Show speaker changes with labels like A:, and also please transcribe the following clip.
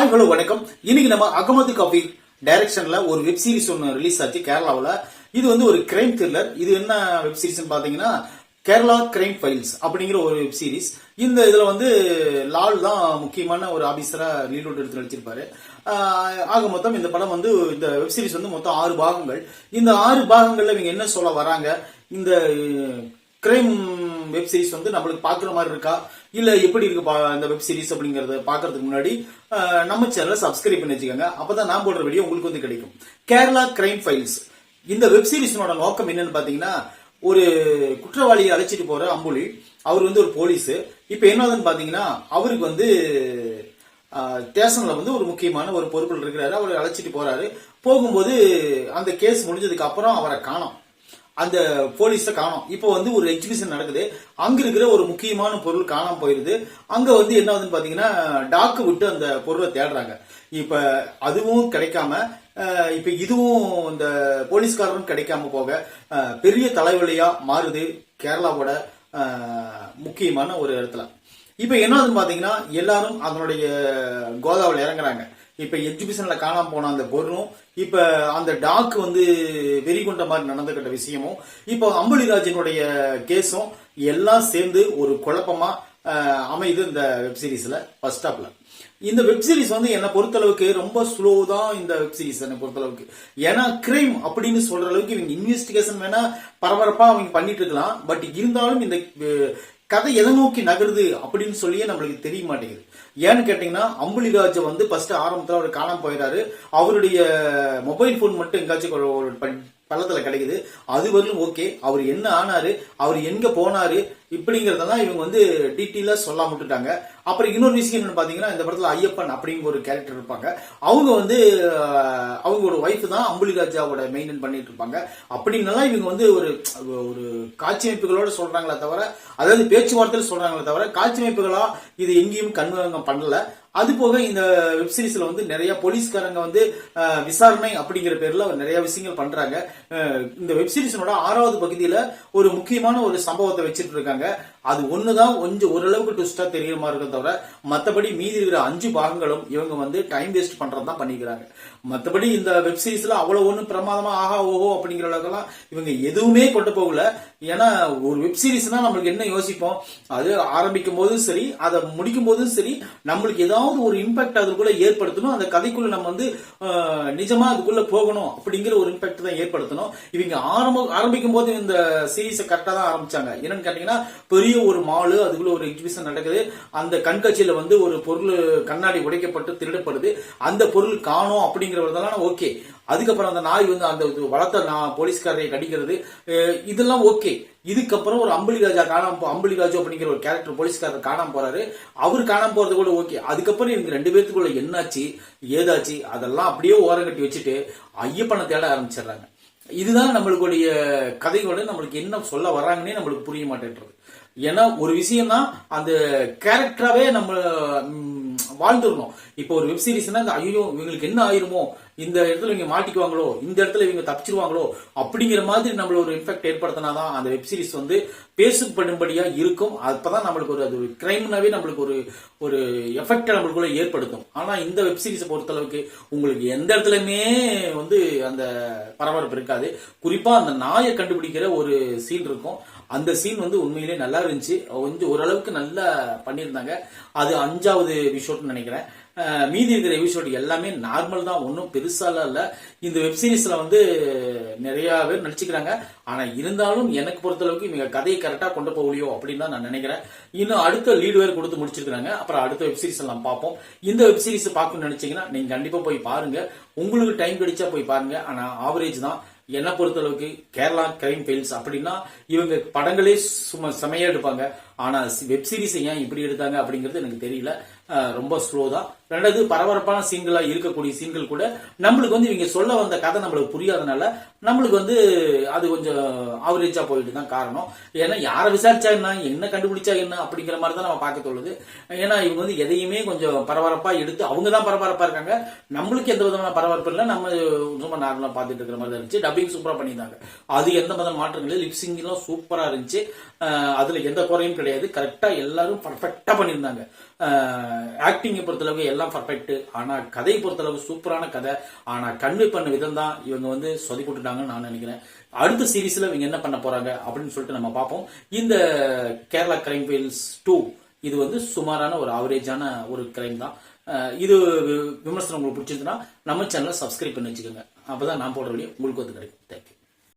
A: Hi hello வணக்கம். இன்னைக்கு நம்ம அகமது கபீர் டைரக்ஷன்ல ஒரு வெப் சீரிஸ் ஒன்று ரிலீஸ் ஆச்சு கேரளாவில். இது வந்து ஒரு கிரைம் த்ரில்லர். இது என்ன வெப் சீரிஸ் பாத்தீங்கன்னா கேரளா கிரைம் ஃபைல்ஸ் அப்படிங்கிற ஒரு வெப் சீரிஸ். இந்த இதுல வந்து லால் தான் முக்கியமான ஒரு ஆபீசரா லீட் அவுட் எடுத்து நடிச்சிருப்பாரு. ஆக மொத்தம் இந்த படம் வந்து இந்த வெப் சீரிஸ் வந்து மொத்தம் 6 பாகங்கள். இந்த 6 பாகங்கள்ல இவங்க என்ன சொல்ல வராங்க, இந்த கிரைம் வெப் சீரிஸ் வந்து நம்மளுக்கு பாக்குற மாதிரி இருக்கா இல்ல எப்படி இருக்கு இந்த வெப் சீரிஸ் அப்படிங்கறத பாக்குறதுக்கு முன்னாடி நம்ம சேனலை சப்ஸ்கிரைப் பண்ணி வச்சுக்கோங்க. அப்பதான் நான் போடுற வீடியோ உங்களுக்கு வந்து கிடைக்கும். கேரளா கிரைம் ஃபைல்ஸ் இந்த வெப் சீரிஸோட நோக்கம் என்னன்னு பாத்தீங்கன்னா, ஒரு குற்றவாளியை அழைச்சிட்டு போற அம்புலி, அவர் வந்து ஒரு போலீஸ். இப்ப என்னதுன்னு பாத்தீங்கன்னா, அவருக்கு வந்து ஸ்டேஷன்ல வந்து ஒரு முக்கியமான ஒரு பொறுப்பில் இருக்கிறாரு. அவர் அழைச்சிட்டு போறாரு. போகும்போது அந்த கேஸ் முடிஞ்சதுக்கு அப்புறம் அவரை காணோம், அந்த போலீஸ காணோம். இப்போ வந்து ஒரு எக்ஸிபிஷன் நடக்குது. அங்க இருக்கிற ஒரு முக்கியமான பொருள் காணாம போயிருது. அங்க வந்து என்ன ஆகுதுன்னு பாத்தீங்கன்னா, டாக்கு விட்டு அந்த பொருளை தேடுறாங்க. இப்ப அதுவும் கிடைக்காம, இப்ப இதுவும் இந்த போலீஸ்காரரும் கிடைக்காம போக பெரிய தலைவலியா மாறுது கேரளாவோட முக்கியமான ஒரு இடத்துல. இப்ப என்ன ஆகுதுன்னு பாத்தீங்கன்னா, எல்லாரும் அதனுடைய கோதாவில் இறங்குறாங்க. இப்ப எக்ஸிபிஷன்ல காணாம போன அந்த பொருளும், இப்ப அந்த டாக் வந்து வெறி கொண்ட மாதிரி நடந்துகிட்ட விஷயமும், இப்போ அம்புலிராஜனுடைய கேஸும் எல்லாம் சேர்ந்து ஒரு குழப்பமா அமைது இந்த வெப் சீரிஸ்ல ஃபர்ஸ்ட் ஹாப்ல. இந்த வெப் சீரிஸ் வந்து என்ன பொறுத்தளவுக்கு ரொம்ப ஸ்லோ தான். இந்த வெப் சீரிஸ் என்ன பொறுத்தளவுக்கு, ஏன்னா கிரைம் அப்படின்னு சொல்ற அளவுக்கு இவங்க இன்வெஸ்டிகேஷன் வேணா பரபரப்பா அவங்க பண்ணிட்டு இருக்கலாம். பட் இருந்தாலும் இந்த கதை எதை நோக்கி நகருது அப்படின்னு சொல்லியே நம்மளுக்கு தெரிய மாட்டேங்குது. ஏன்னு கேட்டீங்கன்னா, அம்புலிராஜ வந்து ஃபர்ஸ்ட் ஆரம்பத்துல அவர் காணாம போயிடாரு. அவருடைய மொபைல் போன் மட்டும் எங்காச்சும் ஒரு பள்ளத்துல கிடைக்குது. அது வரலும் ஓகே. அவர் என்ன ஆனாரு, அவர் எங்க போனாரு இப்படிங்கறதெல்லாம் இவங்க வந்து டீட்டெயிலா சொல்லாம விட்டுட்டாங்க. அப்புறம் இன்னொரு விஷயம் என்னன்னு பாத்தீங்கன்னா, இந்த படத்துல ஐயப்பன் அப்படிங்கிற ஒரு கேரக்டர் இருப்பாங்க. அவங்க வந்து அவங்களோட ஒய்ஃப் தான் அம்புலிராஜாவோட மெயின்டைன் பண்ணிட்டு இருப்பாங்க. அப்படின்னால இவங்க வந்து ஒரு காட்சி அமைப்புகளோட சொல்றாங்களே தவிர, அதாவது பேச்சுவார்த்தையில் சொல்றாங்களே தவிர காட்சி அமைப்புகளா இது எங்கேயும் கன்வர்கம் பண்ணல. அது போக இந்த வெப் சீரிஸ்ல வந்து நிறைய போலீஸ்காரங்க வந்து விசாரணை அப்படிங்கிற பேர்ல நிறைய விஷயங்கள் பண்றாங்க. இந்த வெப் சீரிஸோட 6வது பகுதியில ஒரு முக்கியமான ஒரு சம்பவத்தை வச்சிட்டு இருக்காங்க. அது ஒண்ணுதான் கொஞ்சம் ஓரளவுக்கு ட்விஸ்டா தெரியற மாதிரி இருக்க தவிர, மத்தபடி மீதி இருக்கிற 5 பாகங்களும் இவங்க வந்து டைம் வேஸ்ட் பண்றதுதான் பண்ணிக்கிறாங்க. மத்தபடி இந்த வெப் சீரிஸ்ல அவ்வளவு ஒண்ணு பிரமாதமா ஆஹா ஓஹோ அப்படிங்கிற அளவுக்குலாம் இவங்க எதுவுமே கொண்டு போகல. ஏன்னா ஒரு வெப் சீரிஸ்னா நம்மளுக்கு என்ன யோசிப்போம், அது ஆரம்பிக்கும் போதும் சரி, அதை முடிக்கும் போதும் சரி, நம்மளுக்கு ஏதாவது ஒரு இம்பாக்ட் அதுக்குள்ள ஏற்படுத்தணும். அந்த கதைக்குள்ள நம்ம வந்து நிஜமா அதுக்குள்ள போகணும் அப்படிங்கிற ஒரு இம்பாக்ட் தான் ஏற்படுத்தணும். இவங்க ஆரம்பிக்கும் போது இந்த சீரீஸை கரெக்டா தான் ஆரம்பிச்சாங்க. என்னன்னு கேட்டீங்கன்னா, பெரிய ஒரு மாலு, அதுக்குள்ள ஒரு எக்ஸிபிஷன் நடக்குது. அந்த கண்காட்சியில வந்து ஒரு பொருள் கண்ணாடி உடைக்கப்பட்டு திருடப்படுது. அந்த பொருள் காணோம் அப்படிங்கிறதெல்லாம் ஓகே. அதுக்கப்புறம் அந்த நாய் வந்து அந்த வளர்த்த போலீஸ்காரரை கடிக்கிறது, இதெல்லாம் ஓகே. இதுக்கப்புறம் ஒரு அம்புலிராஜு அப்படிங்கிற ஒரு கேரக்டர் போலீஸ்காரர் காணாம போறாரு. அவரு காணாம போறது கூட ஓகே. அதுக்கப்புறம் இவங்க 2 பேத்துக்குள்ள என்னாச்சு ஏதாச்சு அதெல்லாம் அப்படியே ஓரங்கட்டி வச்சுட்டு ஐயப்பனை தேட ஆரம்பிச்சிடுறாங்க. இதுதான் நம்மளுடைய கதையோட நம்மளுக்கு என்ன சொல்ல வர்றாங்கன்னே நம்மளுக்கு புரிய மாட்டேன்றது. ஏன்னா ஒரு விஷயம் தான், அந்த கேரக்டராவே நம்ம வாழ்ந்துடணும். இப்போ ஒரு வெப் சீரிஸ்னா ஐயோ இவங்களுக்கு என்ன ஆயிருமோ, இந்த இடத்துல இவங்க மாட்டிக்குவாங்களோ, இந்த இடத்துல இவங்க தப்பிச்சிருவாங்களோ அப்படிங்கிற மாதிரி நம்மள ஒரு இன்ஃபெக்ட் ஏற்படுத்தினாதான் அந்த வெப் சீரிஸ் வந்து பேசப்படும்படியா இருக்கும். அப்பதான் நம்மளுக்கு ஒரு கிரைம்னாவே நம்மளுக்கு ஒரு எஃபெக்ட் நம்மளுக்குள்ள ஏற்படுத்தும். ஆனா இந்த வெப் சீரிஸை பொறுத்தளவுக்கு உங்களுக்கு எந்த இடத்துலயுமே வந்து அந்த பரபரப்பு இருக்காது. குறிப்பா அந்த நாயை கண்டுபிடிக்கிற ஒரு சீன் இருக்கும். அந்த சீன் வந்து உண்மையிலே நல்லா இருந்துச்சு. வந்து ஓரளவுக்கு நல்லா பண்ணியிருந்தாங்க. அது 5வது எபிசோட்னு நினைக்கிறேன். மீதி இருக்கிற எபிசோட் எல்லாமே நார்மல் தான், ஒன்றும் பெருசாலாம் இல்ல. இந்த வெப் சீரிஸ்ல வந்து நிறைய பேர் நடிச்சுக்கிறாங்க. ஆனா இருந்தாலும் எனக்கு பொறுத்தளவுக்கு இவங்க கதையை கரெக்டா கொண்டு போகலையோ அப்படின்னு தான் நான் நினைக்கிறேன். இன்னும் அடுத்த லீடு வேறு கொடுத்து முடிச்சிருக்காங்க. அப்புறம் அடுத்த வெப் சீரிஸ் எல்லாம் பார்ப்போம். இந்த வெப் சீரிஸ் பார்க்கணும்னு நினைச்சீங்கன்னா நீங்க கண்டிப்பா போய் பாருங்க. உங்களுக்கு டைம் கிடைச்சா போய் பாருங்க. ஆனா ஆவரேஜ் தான் என்ன பொறுத்தளவுக்கு. கேரளா கிரைம் ஃபைல்ஸ் அப்படின்னா இவங்க படங்களே சும்மா செமையா எடுப்பாங்க. ஆனா வெப் சீரிஸ் ஏன் இப்படி எடுத்தாங்க அப்படிங்கிறது எனக்கு தெரியல. ரொம்ப ஸ்லோ தான். 2வது பரபரப்பான சீன்களா இருக்கக்கூடிய சீன்கள் கூட நம்மளுக்கு வந்து இவங்க சொல்ல வந்த கதை நம்மளுக்கு புரியாதனால நம்மளுக்கு வந்து அது கொஞ்சம் ஆவரேஜா போயிட்டு தான் காரணம். ஏன்னா யாரை விசாரிச்சா என்ன கண்டுபிடிச்சா என்ன அப்படிங்கிற மாதிரி தான் நம்ம பார்க்க தோணுது. ஏன்னா இவங்க வந்து எதையுமே கொஞ்சம் பரபரப்பா எடுத்து அவங்க தான் பரபரப்பா இருக்காங்க. நம்மளுக்கு எந்த விதமான பரபரப்பு இல்லை. நம்ம ரொம்ப நார்மலா பார்த்துட்டு இருக்கிற மாதிரி இருந்துச்சு. டப்பிங் சூப்பரா பண்ணியிருந்தாங்க. அது எந்த வித மாற்றங்களும், லிப்சிங் எல்லாம் சூப்பரா இருந்துச்சு. அதுல எந்த குறையும் கிடையாது. கரெக்டா எல்லாரும் பர்ஃபெக்டா பண்ணியிருந்தாங்க. ஆக்டிங்கை பொறுத்தளவுக்கு எல்லாம் பர்ஃபெக்ட். ஆனா கதையை பொறுத்தளவுக்கு சூப்பரான கதை. ஆனா கன்வே பண்ண விதம் தான் இவங்க வந்து சொதி போட்டுட்டாங்கன்னு நான் நினைக்கிறேன். அடுத்த சீரீஸ்ல இவங்க என்ன பண்ண போறாங்க அப்படின்னு சொல்லிட்டு நம்ம பார்ப்போம். இந்த கேரளா கிரைம் ஃபைல்ஸ் 2 இது வந்து சுமாரான ஒரு ஆவரேஜான ஒரு கிரைம் தான். இது விமர்சனம் உங்களுக்கு பிடிச்சிருந்தா நம்ம சேனலை சப்ஸ்கிரைப் பண்ணி வச்சுக்கோங்க. அப்பதான் நான் போடுற வீடியோ உங்களுக்கு வந்து கிடைக்கும். தேங்க்யூ.